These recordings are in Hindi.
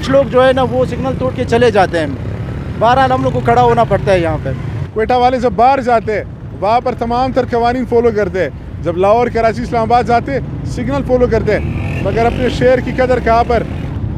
कुछ लोग जो है ना वो सिग्नल तोड़ के चले जाते हैं। बहरहाल हम लोग को खड़ा होना पड़ता है यहाँ पे। क्वेटा वाले जब बाहर जाते वहाँ पर तमाम तर कवानीन फॉलो करते, जब लाहौर कराची इस्लामाबाद जाते सिग्नल फॉलो करते, मगर अपने शहर की कदर कहाँ पर।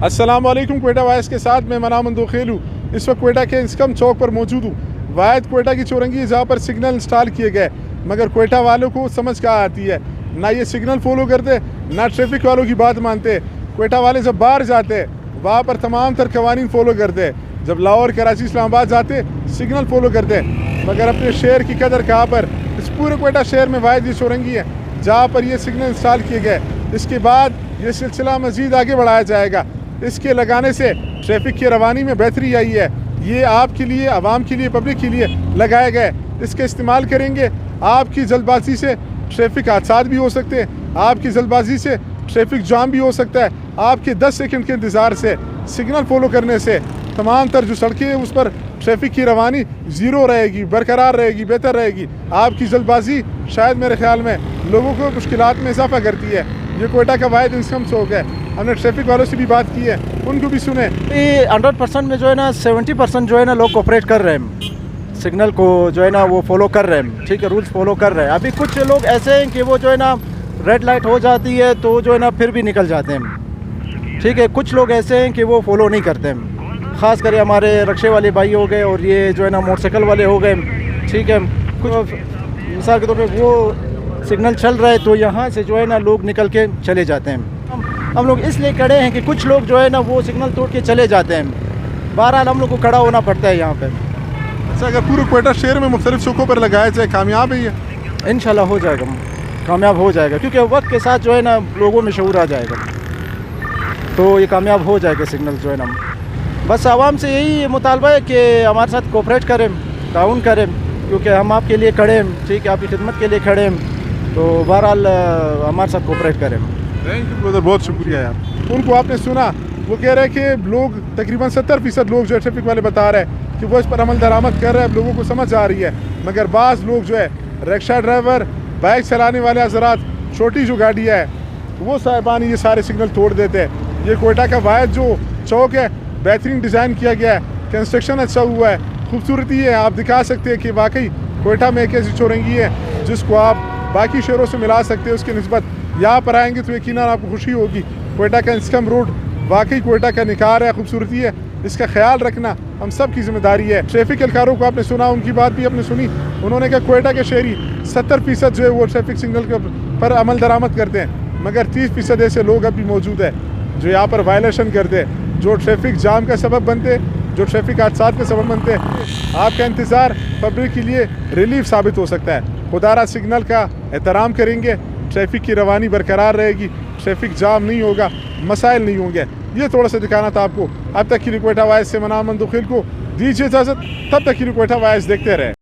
अस्सलाम वालेकुम, क्वेटा वायस के साथ मैं मनामन दोखेल हूँ। इस वक्त क्वेटा के इंस्कम चौक पर मौजूद हूँ। वायद क्वेटा की चौरंगी जहाँ पर सिग्नल इंस्टॉल किए गए, मगर क्वेटा वालों को समझ कहाँ आती है, ना ये सिग्नल फॉलो करते ना ट्रैफिक वालों की बात मानते। क्वेटा वाले जब बाहर जाते वहाँ पर तमाम तर कवानीन फॉलो करते, जब लाहौर कराची इस्लामाबाद जाते सिग्नल फॉलो करते, मगर अपने शहर की कदर कहाँ पर। इस पूरे क्वेटा शहर में वायद ये चौरंगी है जहाँ पर ये सिग्नल इंस्टॉल किए गए। इसके बाद ये सिलसिला मज़ीद आगे बढ़ाया जाएगा। इसके लगाने से ट्रैफिक की रवानी में बेहतरी आई है। ये आपके लिए, आवाम के लिए, पब्लिक के लिए लगाए गए। इसके इस्तेमाल करेंगे, आपकी जल्दबाजी से ट्रैफिक हादसा भी हो सकते हैं, आपकी जल्दबाजी से ट्रैफिक जाम भी हो सकता है। आपके 10 सेकंड के इंतज़ार से, सिग्नल फॉलो करने से तमाम तर जो सड़कें हैं उस पर ट्रैफिक की रवानी ज़ीरो रहेगी, बरकरार रहेगी, बेहतर रहेगी। आपकी जल्दबाजी शायद मेरे ख्याल में लोगों को मुश्किलात में इजाफा करती है। ये क्वेटा का वाहिद इंस्कम चौक है। हमने ट्रैफिक वालों से भी बात की है, उनको भी सुने। 100% में जो है ना 70% जो है ना लोग कोऑपरेट कर रहे हैं, सिग्नल को जो है ना वो फॉलो कर रहे हैं। ठीक है, रूल्स फॉलो कर रहे हैं। अभी कुछ लोग ऐसे हैं कि वो जो है ना रेड लाइट हो जाती है तो जो है ना फिर भी निकल जाते हैं। ठीक है, कुछ लोग ऐसे हैं कि वो फॉलो नहीं करते हैं। ख़ास कर हमारे रक्शे वाले भाई हो गए और ये जो है ना मोटरसाइकिल वाले हो गए। ठीक है, कुछ मिसाल के तौर पे वो सिग्नल चल रहा है तो यहाँ से जो है ना लोग निकल के चले जाते हैं। हम लोग इसलिए खड़े हैं कि कुछ लोग जो है ना वो सिग्नल तोड़ के चले जाते हैं। बहरहाल हम लोग को खड़ा होना पड़ता है यहाँ पे। अच्छा, अगर पूरे क्वेटा शहर में मुख्तलिफ चौकों पर लगाया जाए, कामयाब है ये? इंशाल्लाह हो जाएगा, कामयाब हो जाएगा, क्योंकि वक्त के साथ जो है ना लोगों में शऊर आ जाएगा तो ये कामयाब हो जाएगा सिग्नल जो है ना। बस आवाम से यही मुतालबा है कि हमारे साथ कोऑपरेट करें, ताउन करें, क्योंकि हम आपके लिए खड़े हैं। ठीक है, आपकी खिदमत के लिए खड़े हैं, तो बहरहाल हमारे साथ कोऑपरेट करें। थैंक यू ब्रदर, बहुत शुक्रिया यार। उनको आपने सुना, वो कह रहे हैं कि लोग तकरीबन 70% लोग जो है ट्रैफिक वाले बता रहे हैं कि वो इस पर अमल दरामद कर रहे हैं, लोगों को समझ आ रही है। मगर बाज़ लोग जो है रिक्शा ड्राइवर, बाइक चलाने वाले हज़रात, छोटी जो गाड़ियाँ है वो साहिबान ये सारे सिग्नल तोड़ देते हैं। ये क्वेटा का वाहिद जो चौक है बेहतरीन डिज़ाइन किया गया है, कंस्ट्रक्शन अच्छा हुआ है, खूबसूरती है। आप दिखा सकते हैं कि वाकई क्वेटा में एक ऐसी चौरंगी है जिसको आप बाकी शहरों से मिला सकते हैं। उसकी निस्बत यहाँ पर आएंगे तो यकीनन आपको खुशी होगी। क्वेटा का इंस्कम रोड वाकई क्वेटा का निखार है, खूबसूरती है। इसका ख्याल रखना हम सब की जिम्मेदारी है। ट्रैफिक एहलकारों को आपने सुना, उनकी बात भी आपने सुनी। उन्होंने कहा क्वेटा के शहरी 70% जो है वो ट्रैफिक सिग्नल के पर अमल दरामद करते हैं, मगर 30% ऐसे लोग अभी मौजूद है जो यहाँ पर वायलेशन करते हैं, जो ट्रैफिक जाम का सबब बनते, जो ट्रैफिक हादसा का सबब बनते हैं। आपका इंतज़ार पब्लिक के लिए रिलीफ साबित हो सकता है। खुदारा सिग्नल का एहतराम करेंगे, ट्रैफिक की रवानी बरकरार रहेगी, ट्रैफिक जाम नहीं होगा, मसाइल नहीं होंगे। ये थोड़ा सा दिखाना था आपको। अब तक के लिए क्वेटा वायस से मनामन दोखेल को दीजिए इजाज़त। तब तक के लिए क्वेटा वायस देखते रहे।